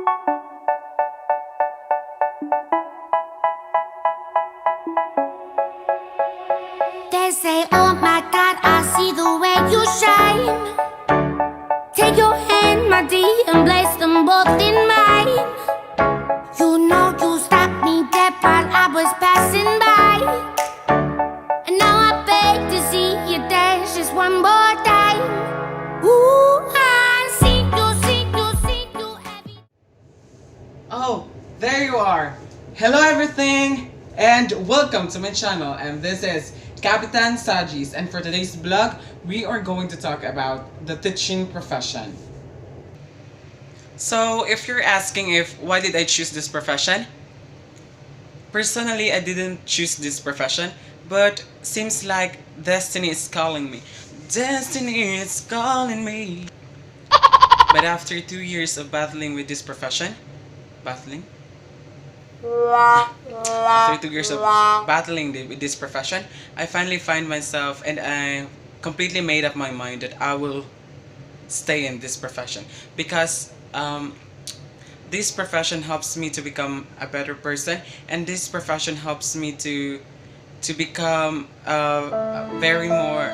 They say, oh my God, I see the way you shine. Take your hand, my dear, and place them both in mine. You know you stopped me dead while I was passing by. And now I beg to see you dance just one more time. Ooh, I see you every. Oh, there you are! Hello everything! And welcome to my channel, and this is Kapitan Sajis, and for today's vlog, we are going to talk about the teaching profession. So, if you're asking why did I choose this profession? Personally, I didn't choose this profession, but seems like destiny is calling me. Destiny is calling me. But after 2 years of battling with this profession, battling? After 2 years of battling with this profession, I finally find myself, and I completely made up my mind that I will stay in this profession because this profession helps me to become a better person, and this profession helps me to become a very more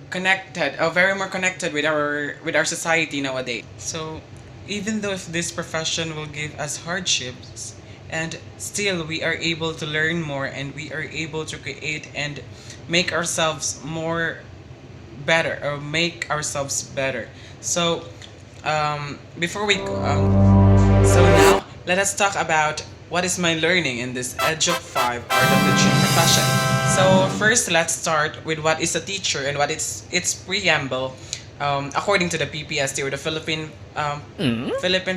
connected with our society nowadays. So even though if this profession will give us hardships, and still we are able to learn more, and we are able to create and make ourselves more better, or make ourselves better. So so now let us talk about what is my learning in this Edge of 5 or the teaching profession. So first, let's start with what is a teacher and what is its preamble. According to the PPST, or the Philippine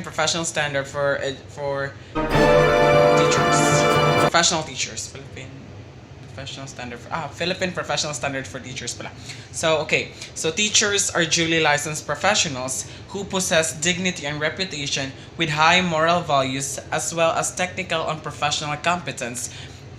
Professional Standard for teachers, professional teachers, Philippine Professional Standard for teachers pala. So okay, so teachers are duly licensed professionals who possess dignity and reputation with high moral values as well as technical and professional competence.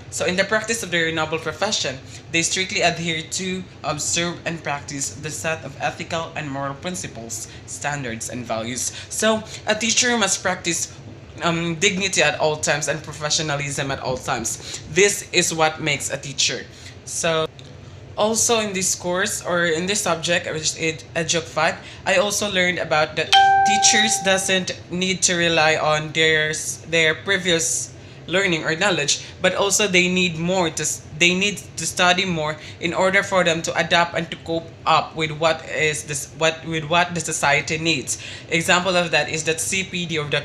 So in the practice of their noble profession, they strictly adhere to, observe, and practice the set of ethical and moral principles, standards, and values. So a teacher must practice dignity at all times and professionalism at all times. This is what makes a teacher. So also in this course, or in this subject, which is EdUp 5, I also learned about that teachers doesn't need to rely on their previous learning or knowledge, but also they need to study more in order for them to adapt and to cope up with what the society needs. Example of that is that CPD, or the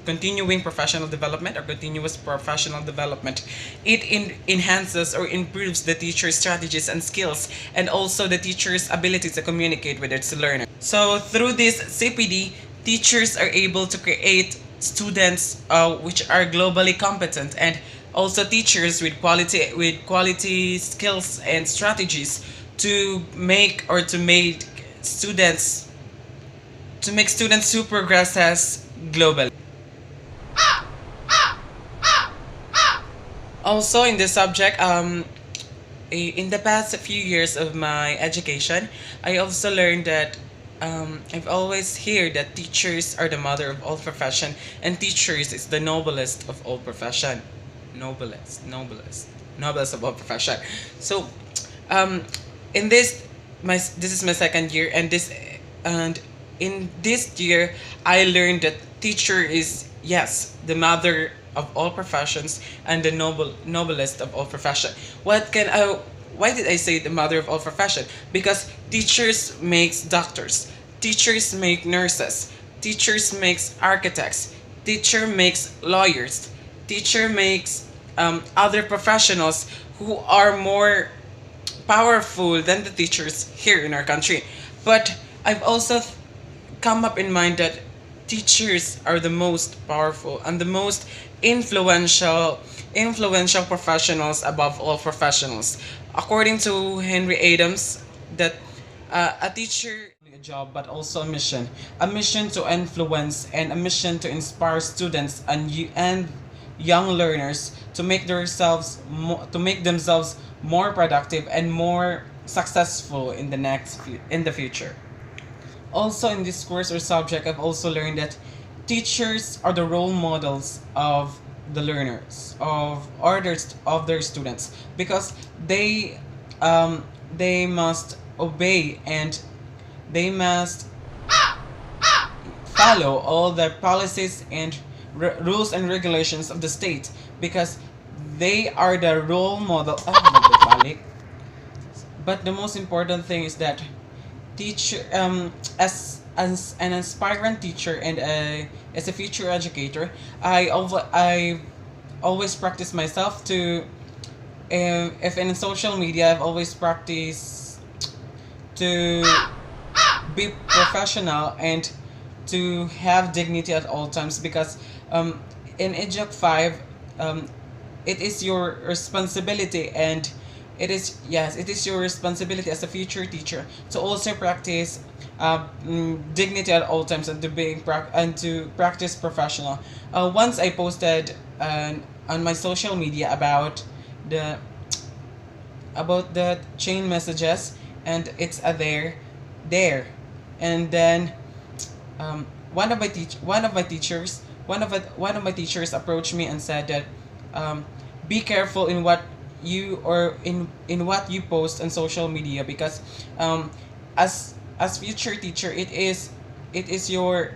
continuing professional development, or continuous professional development. It enhances or improves the teacher's strategies and skills, and also the teacher's ability to communicate with its learner. So through this CPD, teachers are able to create students which are globally competent, and also teachers with quality skills and strategies to make students who progresses globally. Also in this subject, in the past few years of my education, I also learned that I've always heard that teachers are the mother of all profession, and teachers is the noblest of all profession. Noblest of all profession. So, in this is my second year, and in this year, I learned that teacher is, yes, the mother of all professions and the noblest of all profession. Why did I say the mother of all profession? Because teachers makes doctors, teachers make nurses, teachers makes architects, teacher makes lawyers, teacher makes other professionals who are more powerful than the teachers here in our country. But I've also come up in mind that teachers are the most powerful and the most influential professionals above all professionals. According to Henry Adams, that a teacher a job but also a mission to influence, and a mission to inspire students and young learners to make themselves more productive and more successful in the future. Also in this course or subject, I've also learned that teachers are the role models of the learners of others of their students, because they they must obey and they must follow all the policies and rules and regulations of the state, because they are the role model. Nagbabalik. But the most important thing is that teacher as an aspirant teacher and as a future educator, I always practice myself to, if in social media, I've always practiced to be professional and to have dignity at all times, because in EDUC 5, it is your responsibility, and it is your responsibility as a future teacher to also practice dignity at all times, and and to practice professional. Once I posted on my social media the about the chain messages, and it's there, and then one of my teachers approached me and said that, be careful in what you or in what you post on social media, because as future teacher, it is your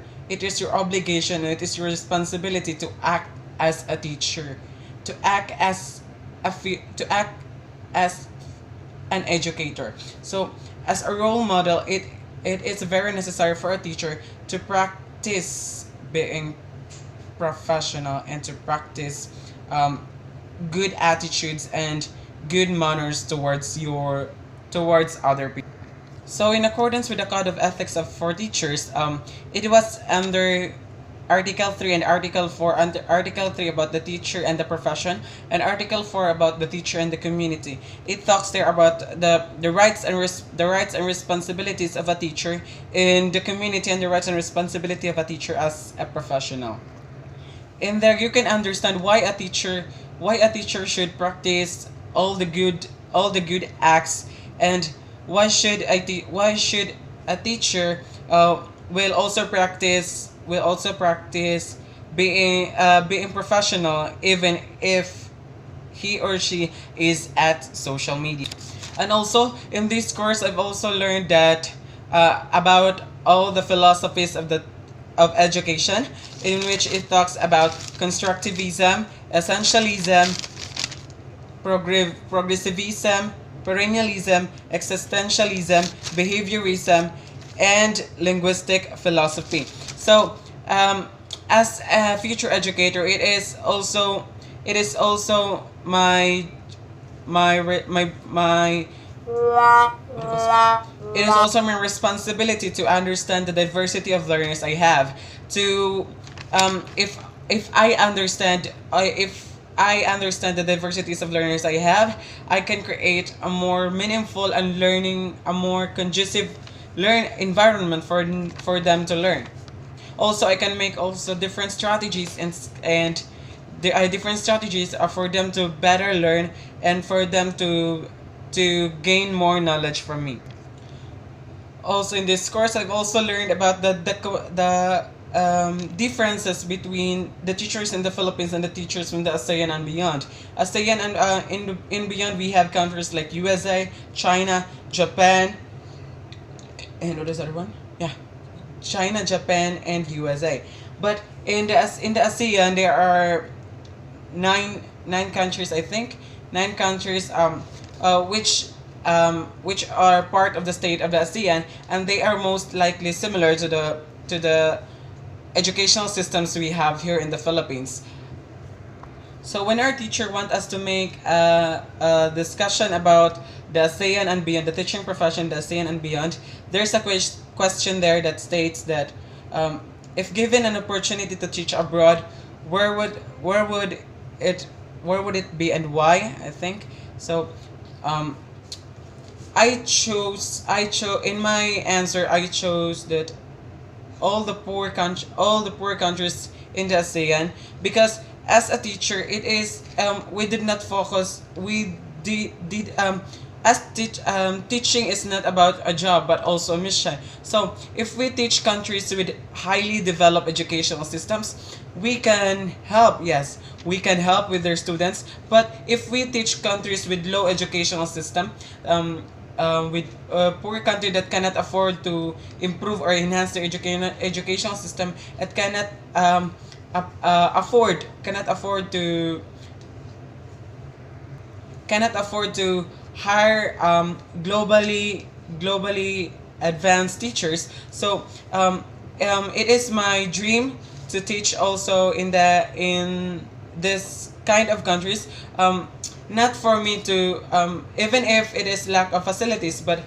obligation, and it is your responsibility to act as a teacher, to act as to act as an educator. So as a role model, it is very necessary for a teacher to practice being professional and to practice good attitudes and good manners towards other people. So in accordance with the Code of Ethics for teachers, it was under Article 3 and Article 4, under Article 3 about the teacher and the profession, and Article 4 about the teacher and the community. It talks there about the rights and the rights and responsibilities of a teacher in the community, and the rights and responsibility of a teacher as a professional. In there you can understand why a teacher should practice all the good acts, and why should a teacher will also practice being professional, even if he or she is at social media. And also in this course, I've also learned that about all the philosophies of education, in which it talks about constructivism, essentialism, progressivism, perennialism, existentialism, behaviorism, and linguistic philosophy. So, as a future educator, it is also it is also my responsibility to understand the diversity of learners I have. To if I understand the diversities of learners I have, I can create a more meaningful and a more conducive environment for them to learn. Also, I can make also different strategies, and there are different strategies for them to better learn, and for them to gain more knowledge from me. Also in this course, I've also learned about the differences between the teachers in the Philippines and the teachers from the ASEAN and beyond. ASEAN and in beyond, we have countries like USA, China, Japan, and what is the other one? Yeah, China, Japan, and USA. But in the ASEAN, there are nine countries, I think, 9 countries which are part of the state of the ASEAN, and they are most likely similar to the educational systems we have here in the Philippines. So when our teacher wants us to make a discussion about the ASEAN and beyond, the teaching profession, the ASEAN and beyond, there's a question there that states that, if given an opportunity to teach abroad, where would it be and why? I think so. I chose in my answer, I chose that all the poor countries in the ASEAN, because as a teacher, it is we did not focus we did teaching is not about a job but also a mission. So if we teach countries with highly developed educational systems, we can help. Yes, we can help with their students. But if we teach countries with low educational system, with a poor country that cannot afford to improve or enhance their educational system, it cannot afford to hire globally advanced teachers. So it is my dream to teach also in this kind of countries. Not for me to even if it is lack of facilities, but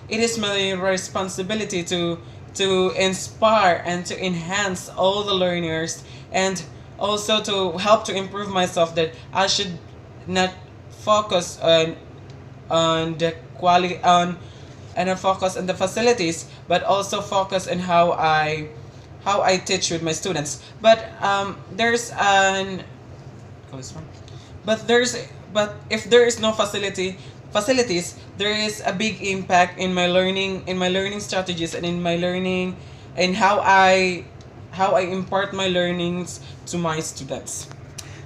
it is my responsibility to inspire and to enhance all the learners, and also to help to improve myself, that I should not focus on the quality on and not focus on the facilities, but also focus on how I teach with my students. But there's an but there's but if there is no facilities, there is a big impact in my learning strategies, and in my learning, and how I impart my learnings to my students.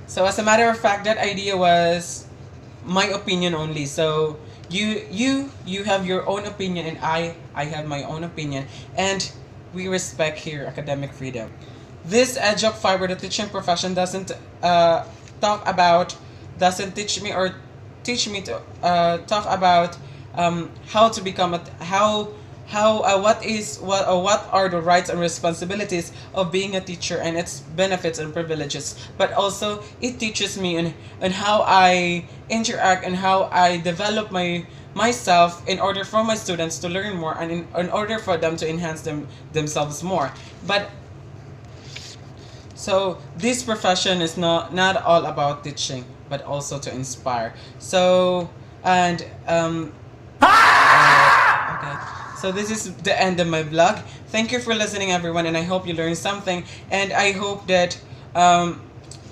So as a matter of fact, that idea was my opinion only. So you have your own opinion, and I have my own opinion, and we respect here academic freedom. This adjunct fiber, the teaching profession, talk about doesn't teach me or teach me to talk about how to become a what are the rights and responsibilities of being a teacher, and its benefits and privileges. But also it teaches me on how I interact and how I develop myself in order for my students to learn more, and in order for them to enhance themselves more. But so this profession is not all about teaching, but also to inspire. So and okay. So this is the end of my vlog. Thank you for listening, everyone, and I hope you learned something. And I hope that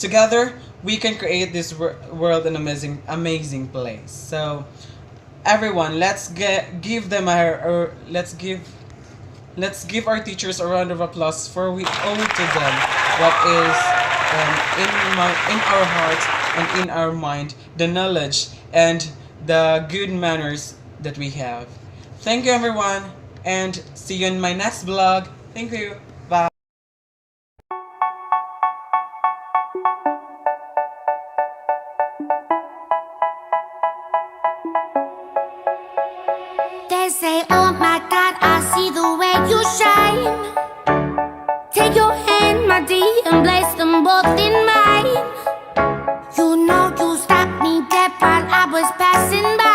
together we can create this world an amazing place. So everyone, let's give our teachers a round of applause, for we owe to them what is in our hearts and in our mind, the knowledge and the good manners that we have. Thank you, everyone, and see you in my next vlog. Thank you. Bye. They say, oh my God, I see the way you shine. Take your hand, my dear, and place them both in mine. You know you stopped me dead while I was passing by.